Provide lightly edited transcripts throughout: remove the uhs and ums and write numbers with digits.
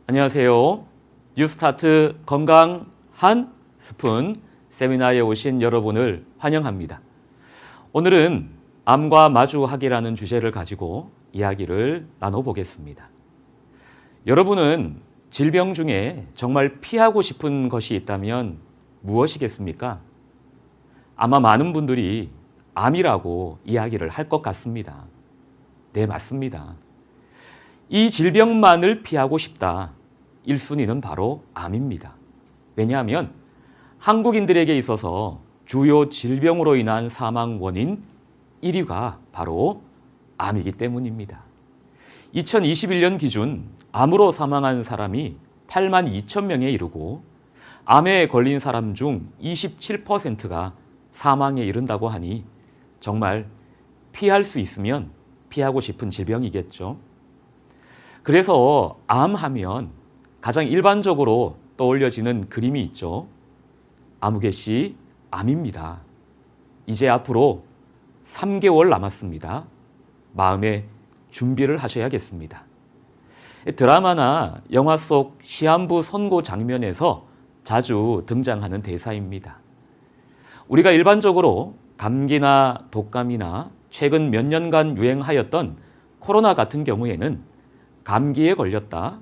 안녕하세요. 뉴스타트 건강 한 스푼 세미나에 오신 여러분을 환영합니다. 오늘은 암과 마주하기라는 주제를 가지고 이야기를 나눠보겠습니다. 여러분은 질병 중에 정말 피하고 싶은 것이 있다면 무엇이겠습니까? 아마 많은 분들이 암이라고 이야기를 할 것 같습니다. 네, 맞습니다. 이 질병만을 피하고 싶다. 1순위는 바로 암입니다. 왜냐하면 한국인들에게 있어서 주요 질병으로 인한 사망 원인 1위가 바로 암이기 때문입니다. 2021년 기준 암으로 사망한 사람이 8만 2천 명에 이르고 암에 걸린 사람 중 27%가 사망에 이른다고 하니 정말 피할 수 있으면 피하고 싶은 질병이겠죠. 그래서 암하면 가장 일반적으로 떠올려지는 그림이 있죠. 아무개 씨, 암입니다. 이제 앞으로 3개월 남았습니다. 마음의 준비를 하셔야겠습니다. 드라마나 영화 속 시한부 선고 장면에서 자주 등장하는 대사입니다. 우리가 일반적으로 감기나 독감이나 최근 몇 년간 유행하였던 코로나 같은 경우에는 감기에 걸렸다,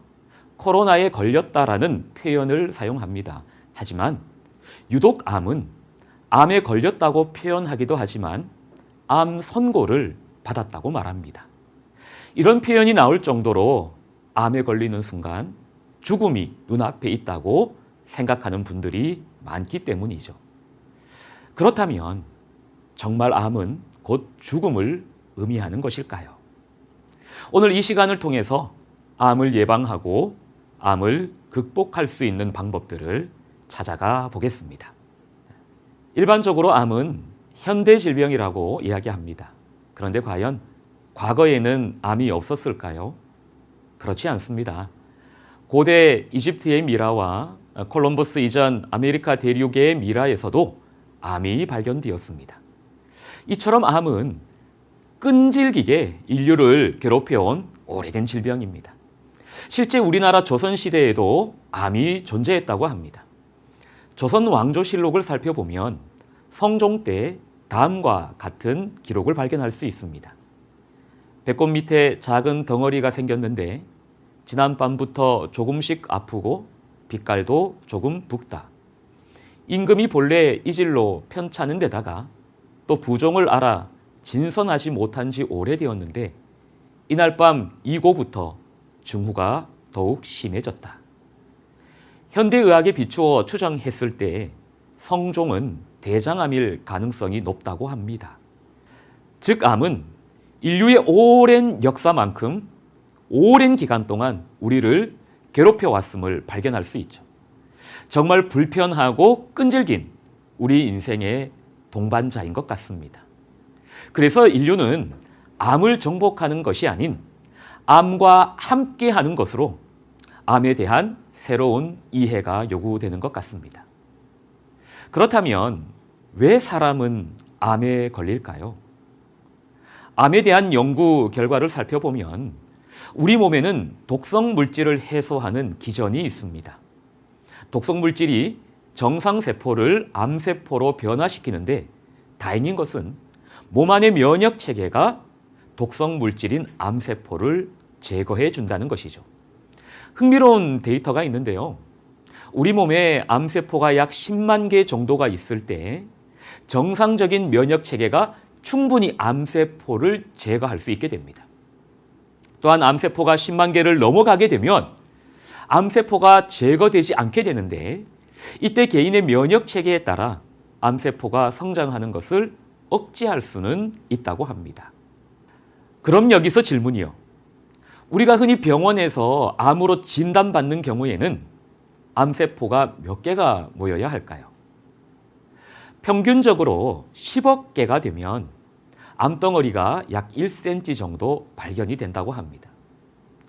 코로나에 걸렸다라는 표현을 사용합니다. 하지만 유독 암은 암에 걸렸다고 표현하기도 하지만 암 선고를 받았다고 말합니다. 이런 표현이 나올 정도로 암에 걸리는 순간 죽음이 눈앞에 있다고 생각하는 분들이 많기 때문이죠. 그렇다면 정말 암은 곧 죽음을 의미하는 것일까요? 오늘 이 시간을 통해서 암을 예방하고 암을 극복할 수 있는 방법들을 찾아가 보겠습니다. 일반적으로 암은 현대 질병이라고 이야기합니다. 그런데 과연 과거에는 암이 없었을까요? 그렇지 않습니다. 고대 이집트의 미라와 콜럼버스 이전 아메리카 대륙의 미라에서도 암이 발견되었습니다. 이처럼 암은 끈질기게 인류를 괴롭혀온 오래된 질병입니다. 실제 우리나라 조선시대에도 암이 존재했다고 합니다. 조선 왕조실록을 살펴보면 성종 때 다음과 같은 기록을 발견할 수 있습니다. 배꼽 밑에 작은 덩어리가 생겼는데 지난밤부터 조금씩 아프고 빛깔도 조금 붓다. 임금이 본래 이질로 편찮은 데다가 또 부종을 알아 진선하지 못한 지 오래되었는데 이날 밤 이고부터 증후가 더욱 심해졌다. 현대의학에 비추어 추정했을 때 성종은 대장암일 가능성이 높다고 합니다. 즉 암은 인류의 오랜 역사만큼 오랜 기간 동안 우리를 괴롭혀왔음을 발견할 수 있죠. 정말 불편하고 끈질긴 우리 인생의 동반자인 것 같습니다. 그래서 인류는 암을 정복하는 것이 아닌 암과 함께하는 것으로 암에 대한 새로운 이해가 요구되는 것 같습니다. 그렇다면 왜 사람은 암에 걸릴까요? 암에 대한 연구 결과를 살펴보면 우리 몸에는 독성 물질을 해소하는 기전이 있습니다. 독성 물질이 정상세포를 암세포로 변화시키는데 다행인 것은 몸 안의 면역 체계가 독성 물질인 암세포를 제거해 준다는 것이죠. 흥미로운 데이터가 있는데요. 우리 몸에 암세포가 약 10만 개 정도가 있을 때 정상적인 면역 체계가 충분히 암세포를 제거할 수 있게 됩니다. 또한 암세포가 10만 개를 넘어가게 되면 암세포가 제거되지 않게 되는데 이때 개인의 면역 체계에 따라 암세포가 성장하는 것을 억제할 수는 있다고 합니다. 그럼 여기서 질문이요. 우리가 흔히 병원에서 암으로 진단받는 경우에는 암세포가 몇 개가 모여야 할까요? 평균적으로 10억 개가 되면 암덩어리가 약 1cm 정도 발견이 된다고 합니다.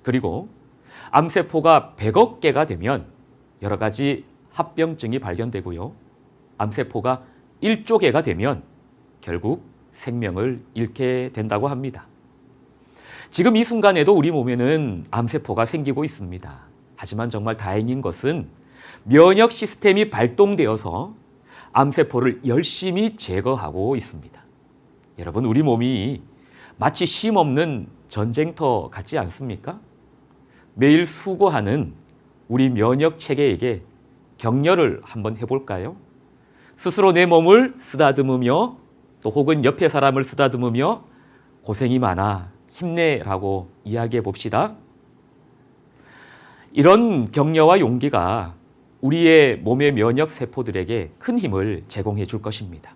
그리고 암세포가 100억 개가 되면 여러 가지 합병증이 발견되고요. 암세포가 일조개가 되면 결국 생명을 잃게 된다고 합니다. 지금 이 순간에도 우리 몸에는 암세포가 생기고 있습니다. 하지만 정말 다행인 것은 면역 시스템이 발동되어서 암세포를 열심히 제거하고 있습니다. 여러분, 우리 몸이 마치 쉼없는 전쟁터 같지 않습니까? 매일 수고하는 우리 면역 체계에게 격려를 한번 해볼까요? 스스로 내 몸을 쓰다듬으며 또 혹은 옆에 사람을 쓰다듬으며 고생이 많아 힘내라고 이야기해 봅시다. 이런 격려와 용기가 우리의 몸의 면역 세포들에게 큰 힘을 제공해 줄 것입니다.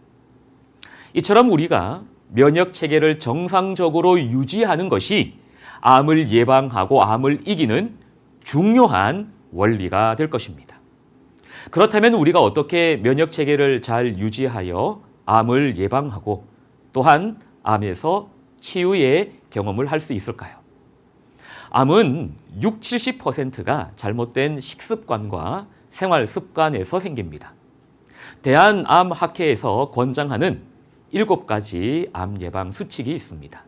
이처럼 우리가 면역 체계를 정상적으로 유지하는 것이 암을 예방하고 암을 이기는 중요한 원리가 될 것입니다. 그렇다면 우리가 어떻게 면역 체계를 잘 유지하여 암을 예방하고 또한 암에서 치유의 경험을 할 수 있을까요? 암은 60-70%가 잘못된 식습관과 생활 습관에서 생깁니다. 대한암학회에서 권장하는 7가지 암 예방 수칙이 있습니다.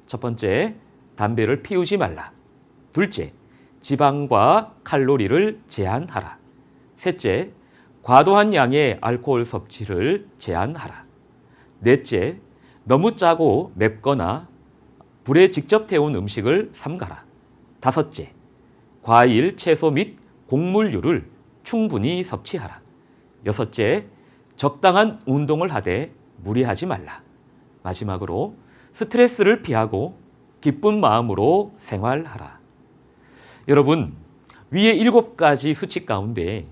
첫 번째, 담배를 피우지 말라. 둘째, 지방과 칼로리를 제한하라. 셋째, 과도한 양의 알코올 섭취를 제한하라. 넷째, 너무 짜고 맵거나 불에 직접 태운 음식을 삼가라. 다섯째, 과일, 채소 및 곡물류를 충분히 섭취하라. 여섯째, 적당한 운동을 하되 무리하지 말라. 마지막으로 스트레스를 피하고 기쁜 마음으로 생활하라. 여러분, 위의 7가지 수칙 가운데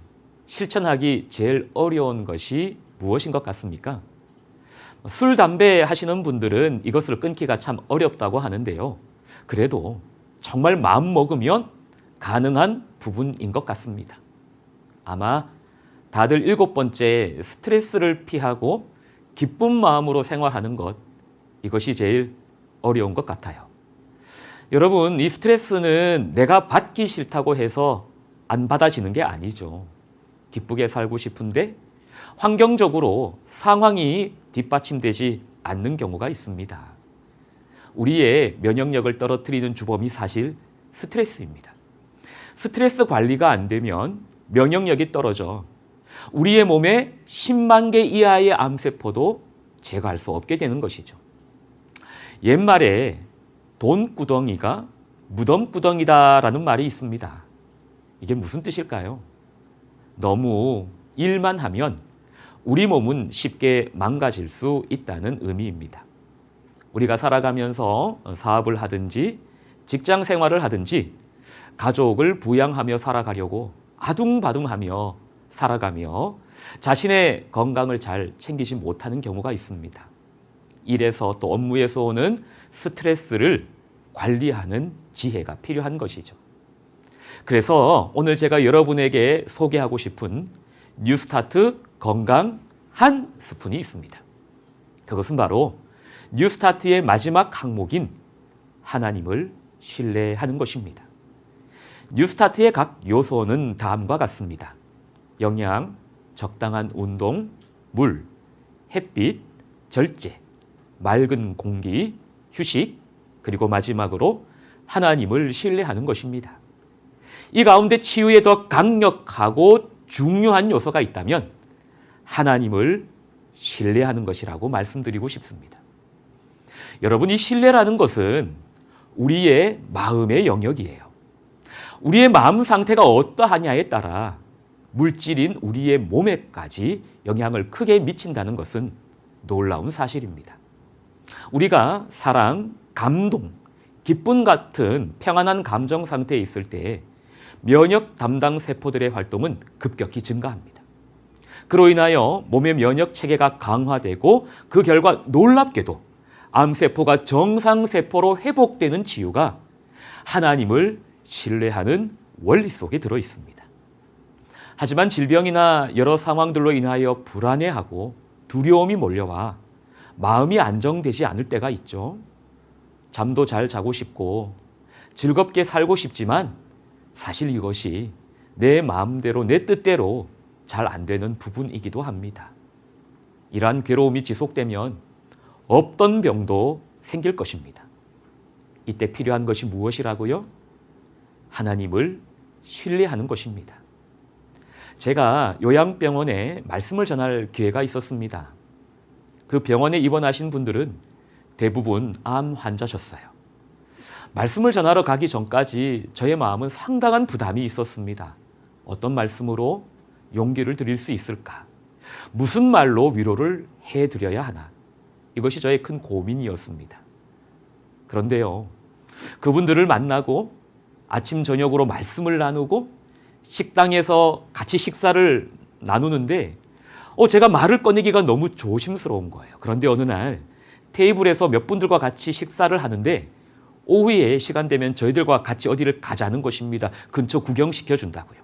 실천하기 제일 어려운 것이 무엇인 것 같습니까? 술, 담배 하시는 분들은 이것을 끊기가 참 어렵다고 하는데요. 그래도 정말 마음 먹으면 가능한 부분인 것 같습니다. 아마 다들 7번째 스트레스를 피하고 기쁜 마음으로 생활하는 것, 이것이 제일 어려운 것 같아요. 여러분, 이 스트레스는 내가 받기 싫다고 해서 안 받아지는 게 아니죠. 기쁘게 살고 싶은데 환경적으로 상황이 뒷받침되지 않는 경우가 있습니다. 우리의 면역력을 떨어뜨리는 주범이 사실 스트레스입니다. 스트레스 관리가 안 되면 면역력이 떨어져 우리의 몸에 10만 개 이하의 암세포도 제거할 수 없게 되는 것이죠. 옛말에 돈구덩이가 무덤구덩이다라는 말이 있습니다. 이게 무슨 뜻일까요? 너무 일만 하면 우리 몸은 쉽게 망가질 수 있다는 의미입니다. 우리가 살아가면서 사업을 하든지 직장 생활을 하든지 가족을 부양하며 살아가려고 아둥바둥하며 살아가며 자신의 건강을 잘 챙기지 못하는 경우가 있습니다. 일에서 또 업무에서 오는 스트레스를 관리하는 지혜가 필요한 것이죠. 그래서 오늘 제가 여러분에게 소개하고 싶은 뉴스타트 건강 한 스푼이 있습니다. 그것은 바로 뉴스타트의 마지막 항목인 하나님을 신뢰하는 것입니다. 뉴스타트의 각 요소는 다음과 같습니다. 영양, 적당한 운동, 물, 햇빛, 절제, 맑은 공기, 휴식, 그리고 마지막으로 하나님을 신뢰하는 것입니다. 이 가운데 치유에 더 강력하고 중요한 요소가 있다면 하나님을 신뢰하는 것이라고 말씀드리고 싶습니다. 여러분, 이 신뢰라는 것은 우리의 마음의 영역이에요. 우리의 마음 상태가 어떠하냐에 따라 물질인 우리의 몸에까지 영향을 크게 미친다는 것은 놀라운 사실입니다. 우리가 사랑, 감동, 기쁨 같은 평안한 감정 상태에 있을 때 면역 담당 세포들의 활동은 급격히 증가합니다. 그로 인하여 몸의 면역 체계가 강화되고 그 결과 놀랍게도 암세포가 정상세포로 회복되는 치유가 하나님을 신뢰하는 원리 속에 들어 있습니다. 하지만 질병이나 여러 상황들로 인하여 불안해하고 두려움이 몰려와 마음이 안정되지 않을 때가 있죠. 잠도 잘 자고 싶고 즐겁게 살고 싶지만 사실 이것이 내 마음대로 내 뜻대로 잘 안 되는 부분이기도 합니다. 이러한 괴로움이 지속되면 없던 병도 생길 것입니다. 이때 필요한 것이 무엇이라고요? 하나님을 신뢰하는 것입니다. 제가 요양병원에 말씀을 전할 기회가 있었습니다. 그 병원에 입원하신 분들은 대부분 암 환자셨어요. 말씀을 전하러 가기 전까지 저의 마음은 상당한 부담이 있었습니다. 어떤 말씀으로 용기를 드릴 수 있을까? 무슨 말로 위로를 해드려야 하나? 이것이 저의 큰 고민이었습니다. 그런데요, 그분들을 만나고 아침 저녁으로 말씀을 나누고 식당에서 같이 식사를 나누는데 제가 말을 꺼내기가 너무 조심스러운 거예요. 그런데 어느 날 테이블에서 몇 분들과 같이 식사를 하는데 오후에 시간 되면 저희들과 같이 어디를 가자는 것입니다. 근처 구경시켜 준다고요.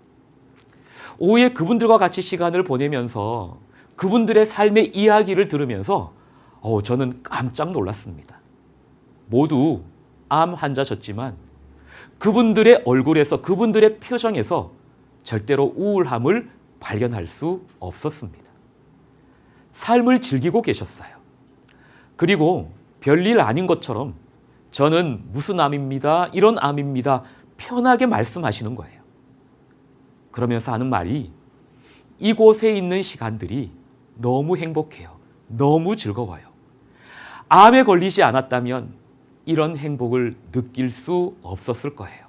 오후에 그분들과 같이 시간을 보내면서 그분들의 삶의 이야기를 들으면서 저는 깜짝 놀랐습니다. 모두 암 환자셨지만 그분들의 얼굴에서, 그분들의 표정에서 절대로 우울함을 발견할 수 없었습니다. 삶을 즐기고 계셨어요. 그리고 별일 아닌 것처럼 저는 무슨 암입니다, 이런 암입니다, 편하게 말씀하시는 거예요. 그러면서 하는 말이 이곳에 있는 시간들이 너무 행복해요. 너무 즐거워요. 암에 걸리지 않았다면 이런 행복을 느낄 수 없었을 거예요.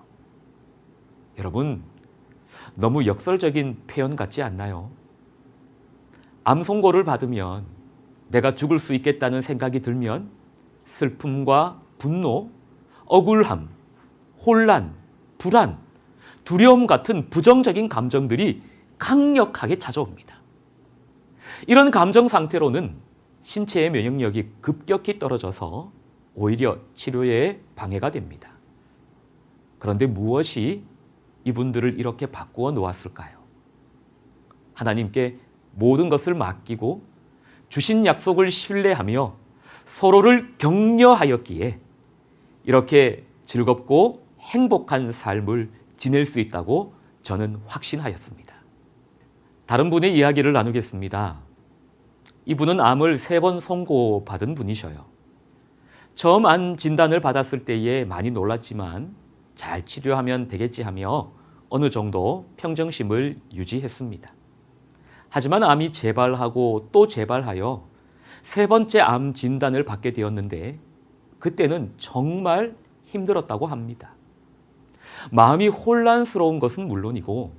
여러분, 너무 역설적인 표현 같지 않나요? 암 선고를 받으면 내가 죽을 수 있겠다는 생각이 들면 슬픔과 분노, 억울함, 혼란, 불안, 두려움 같은 부정적인 감정들이 강력하게 찾아옵니다. 이런 감정 상태로는 신체의 면역력이 급격히 떨어져서 오히려 치료에 방해가 됩니다. 그런데 무엇이 이분들을 이렇게 바꾸어 놓았을까요? 하나님께 모든 것을 맡기고 주신 약속을 신뢰하며 서로를 격려하였기에 이렇게 즐겁고 행복한 삶을 지낼 수 있다고 저는 확신하였습니다. 다른 분의 이야기를 나누겠습니다. 이분은 암을 3번 선고받은 분이셔요. 처음 암 진단을 받았을 때에 많이 놀랐지만 잘 치료하면 되겠지 하며 어느 정도 평정심을 유지했습니다. 하지만 암이 재발하고 또 재발하여 3번째 암 진단을 받게 되었는데 그때는 정말 힘들었다고 합니다. 마음이 혼란스러운 것은 물론이고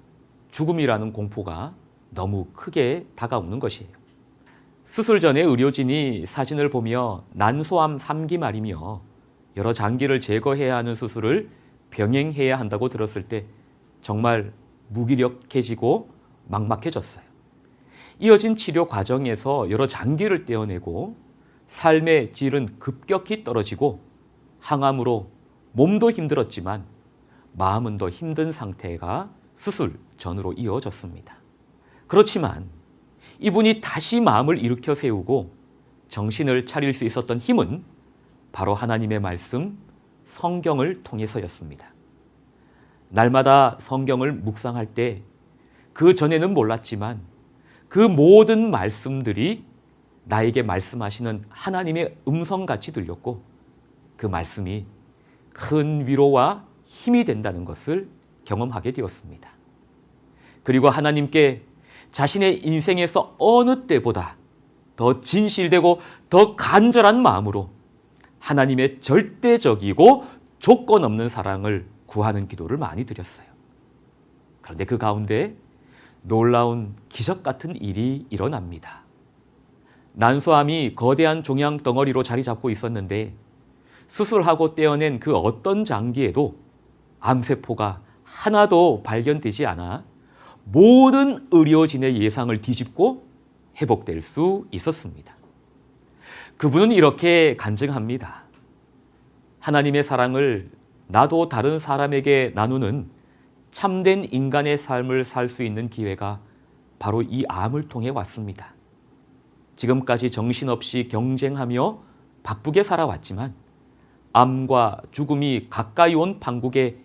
죽음이라는 공포가 너무 크게 다가오는 것이에요. 수술 전에 의료진이 사진을 보며 난소암 3기 말이며 여러 장기를 제거해야 하는 수술을 병행해야 한다고 들었을 때 정말 무기력해지고 막막해졌어요. 이어진 치료 과정에서 여러 장기를 떼어내고 삶의 질은 급격히 떨어지고 항암으로 몸도 힘들었지만 마음은 더 힘든 상태가 수술 전으로 이어졌습니다. 그렇지만 이분이 다시 마음을 일으켜 세우고 정신을 차릴 수 있었던 힘은 바로 하나님의 말씀, 성경을 통해서였습니다. 날마다 성경을 묵상할 때 그 전에는 몰랐지만 그 모든 말씀들이 나에게 말씀하시는 하나님의 음성같이 들렸고 그 말씀이 큰 위로와 힘이 된다는 것을 경험하게 되었습니다. 그리고 하나님께 자신의 인생에서 어느 때보다 더 진실되고 더 간절한 마음으로 하나님의 절대적이고 조건 없는 사랑을 구하는 기도를 많이 드렸어요. 그런데 그 가운데 놀라운 기적 같은 일이 일어납니다. 난소암이 거대한 종양 덩어리로 자리 잡고 있었는데 수술하고 떼어낸 그 어떤 장기에도 암세포가 하나도 발견되지 않아 모든 의료진의 예상을 뒤집고 회복될 수 있었습니다. 그분은 이렇게 간증합니다. 하나님의 사랑을 나도 다른 사람에게 나누는 참된 인간의 삶을 살 수 있는 기회가 바로 이 암을 통해 왔습니다. 지금까지 정신없이 경쟁하며 바쁘게 살아왔지만 암과 죽음이 가까이 온 판국에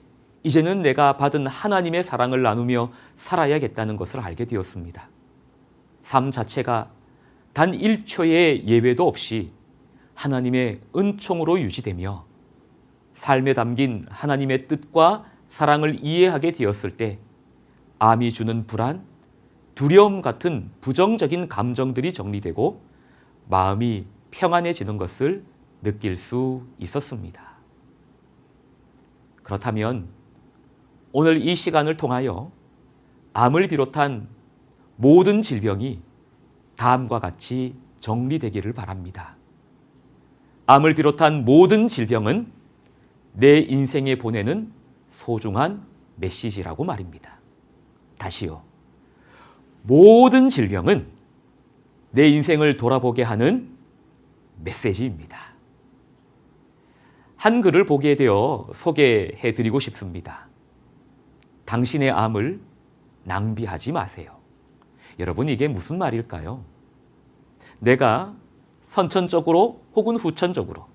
이제는 내가 받은 하나님의 사랑을 나누며 살아야겠다는 것을 알게 되었습니다. 삶 자체가 단 1초의 예외도 없이 하나님의 은총으로 유지되며 삶에 담긴 하나님의 뜻과 사랑을 이해하게 되었을 때 암이 주는 불안, 두려움 같은 부정적인 감정들이 정리되고 마음이 평안해지는 것을 느낄 수 있었습니다. 그렇다면 오늘 이 시간을 통하여 암을 비롯한 모든 질병이 다음과 같이 정리되기를 바랍니다. 암을 비롯한 모든 질병은 내 인생에 보내는 소중한 메시지라고 말입니다. 다시요. 모든 질병은 내 인생을 돌아보게 하는 메시지입니다. 한 글을 보게 되어 소개해드리고 싶습니다. 당신의 암을 낭비하지 마세요. 여러분, 이게 무슨 말일까요? 내가 선천적으로 혹은 후천적으로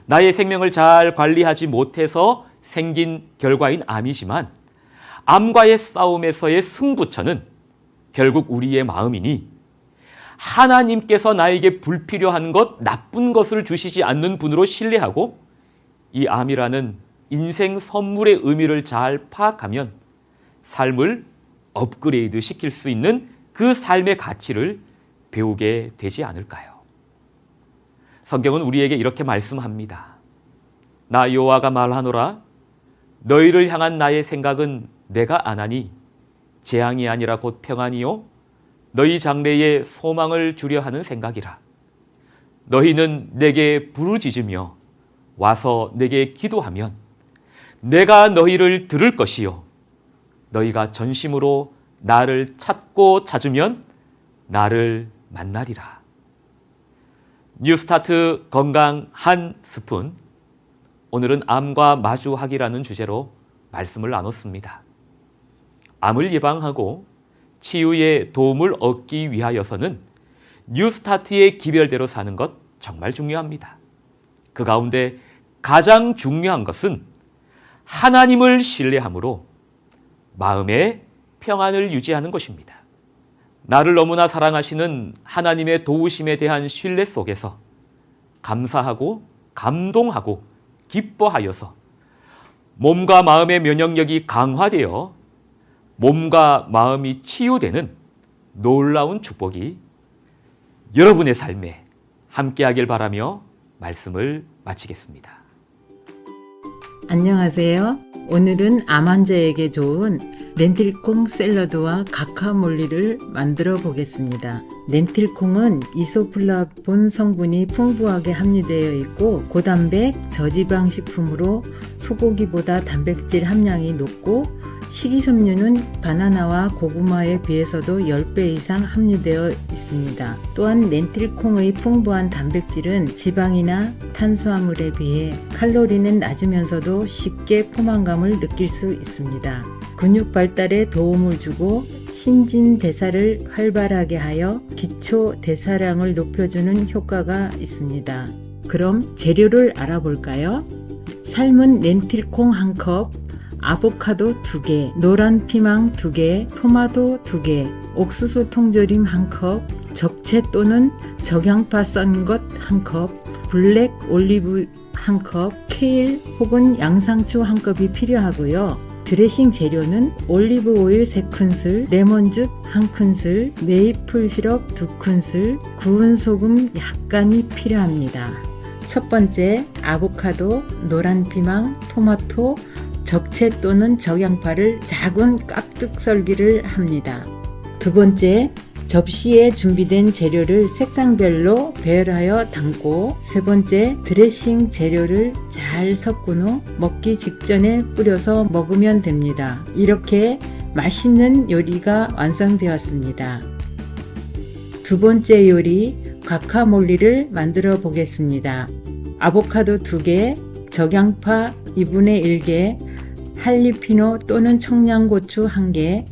나의 생명을 잘 관리하지 못해서 생긴 결과인 암이지만 암과의 싸움에서의 승부처는 결국 우리의 마음이니 하나님께서 나에게 불필요한 것, 나쁜 것을 주시지 않는 분으로 신뢰하고 이 암이라는 인생 선물의 의미를 잘 파악하면 삶을 업그레이드 시킬 수 있는 그 삶의 가치를 배우게 되지 않을까요? 성경은 우리에게 이렇게 말씀합니다. 나 여호와가 말하노라 너희를 향한 나의 생각은 내가 아나니 재앙이 아니라 곧 평안이요 너희 장래에 소망을 주려 하는 생각이라. 너희는 내게 부르짖으며 와서 내게 기도하면 내가 너희를 들을 것이요 너희가 전심으로 나를 찾고 찾으면 나를 만나리라. 뉴스타트 건강 한 스푼, 오늘은 암과 마주하기라는 주제로 말씀을 나눴습니다. 암을 예방하고 치유에 도움을 얻기 위하여서는 뉴스타트의 기별대로 사는 것 정말 중요합니다. 그 가운데 가장 중요한 것은 하나님을 신뢰함으로 마음의 평안을 유지하는 것입니다. 나를 너무나 사랑하시는 하나님의 도우심에 대한 신뢰 속에서 감사하고 감동하고 기뻐하여서 몸과 마음의 면역력이 강화되어 몸과 마음이 치유되는 놀라운 축복이 여러분의 삶에 함께하길 바라며 말씀을 마치겠습니다. 안녕하세요. 오늘은 암 환자에게 좋은 렌틸콩 샐러드와 카카몰리를 만들어 보겠습니다. 렌틸콩은 이소플라본 성분이 풍부하게 함유되어 있고 고단백, 저지방 식품으로 소고기보다 단백질 함량이 높고 식이섬유는 바나나와 고구마에 비해서도 10배 이상 함유되어 있습니다. 또한 렌틸콩의 풍부한 단백질은 지방이나 탄수화물에 비해 칼로리는 낮으면서도 쉽게 포만감을 느낄 수 있습니다. 근육 발달에 도움을 주고 신진대사를 활발하게 하여 기초 대사량을 높여주는 효과가 있습니다. 그럼 재료를 알아볼까요? 삶은 렌틸콩 1컵, 아보카도 2개, 노란 피망 2개, 토마토 2개, 옥수수 통조림 1컵, 적채 또는 적양파 썬 것 1컵, 블랙 올리브 1컵, 케일 혹은 양상추 1컵이 필요하고요. 드레싱 재료는 올리브 오일 3큰술, 레몬즙 1큰술, 메이플 시럽 2큰술, 구운 소금 약간이 필요합니다. 첫 번째, 아보카도, 노란 피망, 토마토, 적채 또는 적양파를 작은 깍둑 썰기를 합니다. 두 번째, 접시에 준비된 재료를 색상별로 배열하여 담고, 세 번째, 드레싱 재료를 잘 섞은 후 먹기 직전에 뿌려서 먹으면 됩니다. 이렇게 맛있는 요리가 완성되었습니다. 두 번째 요리, 과카몰리를 만들어 보겠습니다. 아보카도 2개, 적양파 2분의 1개, 할리피노 또는 청양고추 1개,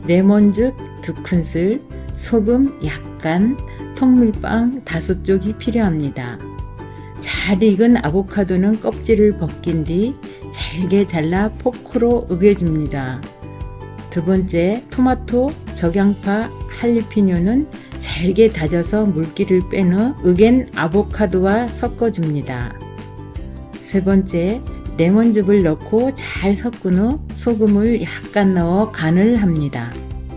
레몬즙 2큰술, 소금 약간, 통밀빵 5쪽이 필요합니다. 잘 익은 아보카도는 껍질을 벗긴 뒤 잘게 잘라 포크로 으개줍니다. 두 번째, 토마토, 적양파, 할리피뇨는 잘게 다져서 물기를 빼는 으겐 아보카도와 섞어줍니다. 세 번째, 레몬즙을 넣고 잘 섞은 후 소금을 약간 넣어 간을 합니다.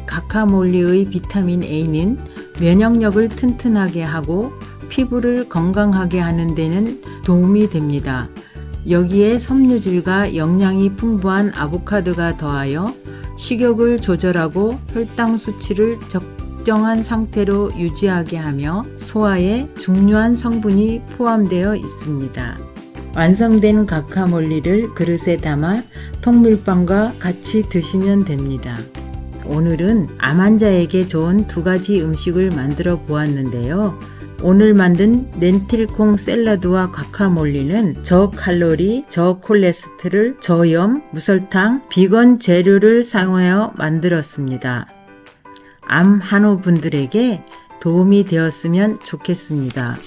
카카몰리의 비타민 A는 면역력을 튼튼하게 하고 피부를 건강하게 하는 데는 도움이 됩니다. 여기에 섬유질과 영양이 풍부한 아보카도가 더하여 식욕을 조절하고 혈당 수치를 적정한 상태로 유지하게 하며 소화에 중요한 성분이 포함되어 있습니다. 완성된 가카몰리를 그릇에 담아 통밀빵과 같이 드시면 됩니다. 오늘은 암 환자에게 좋은 두 가지 음식을 만들어 보았는데요. 오늘 만든 렌틸콩 샐러드와 과카몰리는 저칼로리, 저콜레스테롤, 저염, 무설탕, 비건 재료를 사용하여 만들었습니다. 암 환우분들에게 도움이 되었으면 좋겠습니다.